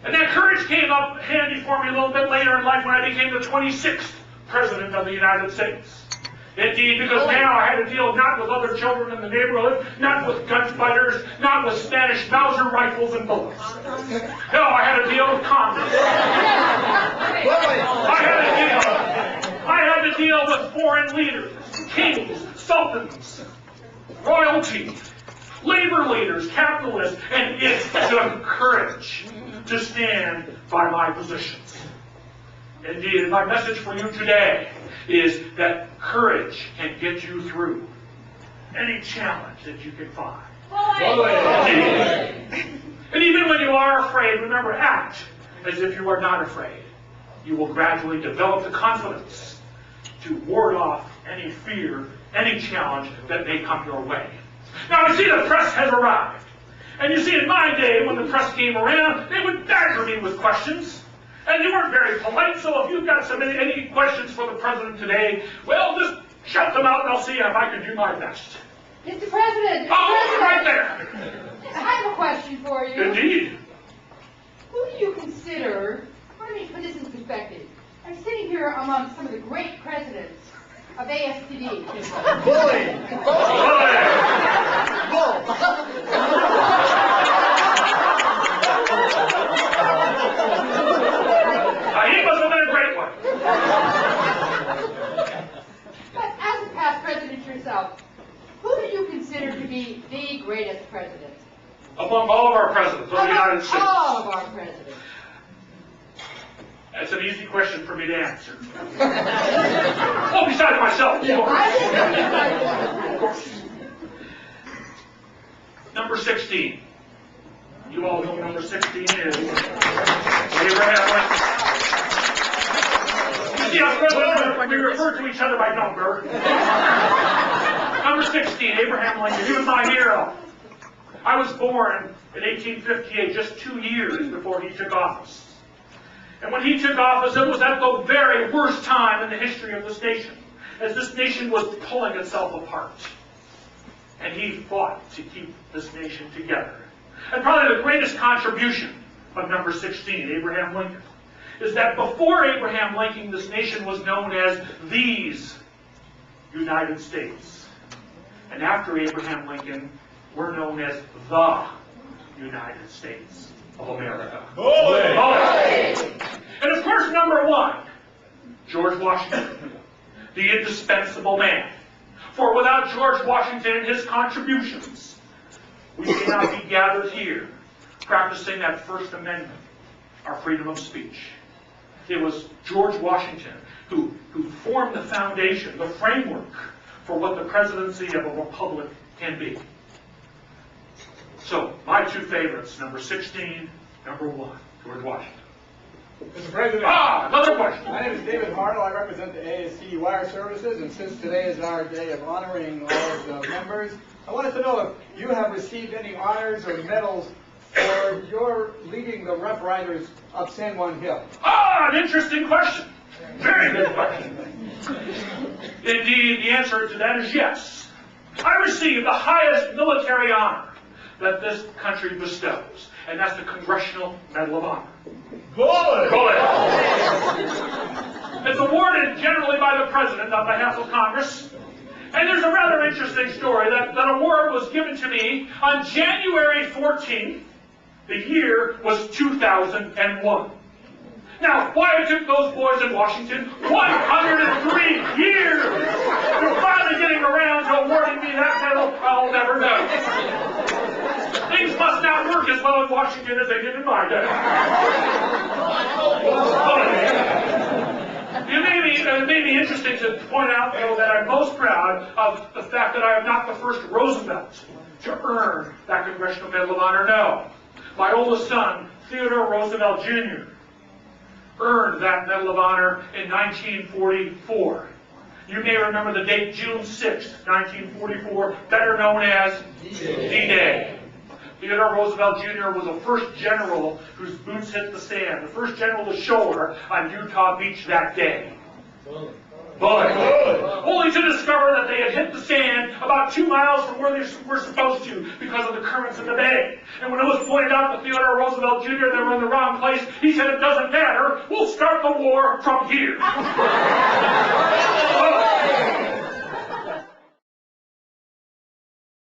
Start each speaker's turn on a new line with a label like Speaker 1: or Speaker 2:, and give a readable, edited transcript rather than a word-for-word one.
Speaker 1: And that courage came up handy for me a little bit later in life when I became the 26th President of the United States. Indeed, because now I had to deal not with other children in the neighborhood, not with gunfighters, not with Spanish Mauser rifles and bullets. No, I had to deal with Congress. I had to deal with foreign leaders, kings, sultans, royalty, labor leaders, capitalists, and it took courage to stand by my positions. Indeed, my message for you today is that courage can get you through any challenge that you can find. And even when you are afraid, remember, act as if you are not afraid. You will gradually develop the confidence to ward off any fear, any challenge that may come your way. Now, you see, the press has arrived. And you see, in my day, when the press came around, they would badger me with questions. And you weren't very polite, so if you've got any questions for the President today, well, just shout them out and I'll see if I can do my best.
Speaker 2: Mr. President!
Speaker 1: Right there!
Speaker 2: I have a question for you.
Speaker 1: Indeed.
Speaker 2: Who do you consider, let me put this in perspective, I'm sitting here among some of the great presidents of ASTD.
Speaker 3: Bully!
Speaker 1: He must have been a great one.
Speaker 2: But as a past president yourself, who do you consider to be the greatest president?
Speaker 1: Among all of our presidents of the United States.
Speaker 2: All of our presidents.
Speaker 1: That's an easy question for me to answer. Oh, besides myself, of course. Number 16. You all know number 16 is Abraham Lincoln. You see, we refer to each other by number. Number 16, Abraham Lincoln. He was my hero. I was born in 1858, just 2 years before he took office. And when he took office, it was at the very worst time in the history of this nation, as this nation was pulling itself apart. And he fought to keep this nation together. And probably the greatest contribution of number 16, Abraham Lincoln, is that before Abraham Lincoln, this nation was known as these United States. And after Abraham Lincoln, we're known as the United States of America. And of course, number 1, George Washington, the indispensable man. For without George Washington and his contributions, we may not be gathered here practicing that First Amendment, our freedom of speech. It was George Washington who formed the foundation, the framework for what the presidency of a republic can be. So, my two favorites, number 16, number 1, George Washington.
Speaker 3: Mr. President.
Speaker 1: Another question.
Speaker 3: My name is David Hartle. I represent the ASTD Wire Services, and since today is our day of honoring all of the members, I wanted to know if you have received any honors or medals for your leading the Rough Riders up San Juan Hill.
Speaker 1: An interesting question. Very good question. Indeed, the answer to that is yes. I received the highest military honor that this country bestows, and that's the Congressional Medal of Honor.
Speaker 3: Good!
Speaker 1: It's awarded generally by the President on behalf of Congress. And there's a rather interesting story. That award was given to me on January 14th. The year was 2001. Now, why it took those boys in Washington 103 years to finally getting around to awarding me that medal, I'll never know. Things must not work as well in Washington as they did in my day. It may be interesting to point out, though, that I'm most proud of the fact that I am not the first Roosevelt to earn that Congressional Medal of Honor. No. My oldest son, Theodore Roosevelt Jr., earned that Medal of Honor in 1944. You may remember the date June 6, 1944, better known as D-Day. Theodore Roosevelt Jr. was the first general whose boots hit the sand, the first general ashore on Utah Beach that day. Good. Only to discover that they had hit the sand about 2 miles from where they were supposed to because of the currents in the bay. And when it was pointed out to Theodore Roosevelt Jr. they were in the wrong place, he said, "It doesn't matter. We'll start the war from here."